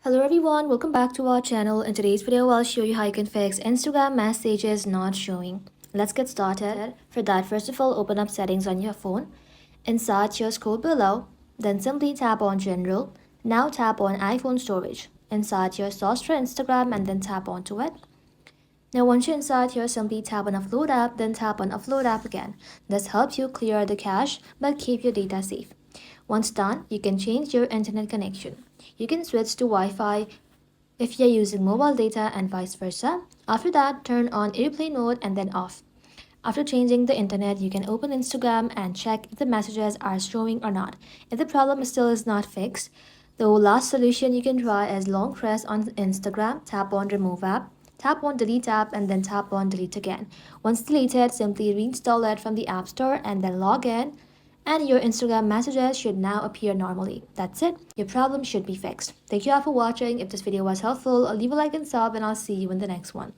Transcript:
Hello everyone, welcome back to our channel. In today's video, I'll show you how you can fix Instagram messages not showing. Let's get started. For that, first of all, open up settings on your phone. Inside, your scroll below, then simply tap on General. Now tap on iPhone Storage. Inside your source for Instagram and then tap onto it. Now once you're inside here, simply tap on Upload App, then tap on Upload App again. This helps you clear the cache but keep your data safe. Once done, you can change your internet connection. You can switch to Wi-Fi if you're using mobile data and vice versa. After that, turn on airplane mode and then off. After changing the internet, you can open Instagram and check if the messages are showing or not. If the problem still is not fixed, the last solution you can try is long press on Instagram, tap on remove app, tap on delete app and then tap on delete again. Once deleted, simply reinstall it from the app store and then log in and your Instagram messages should now appear normally. That's it. Your problem should be fixed. Thank you all for watching. If this video was helpful, leave a like and sub and I'll see you in the next one.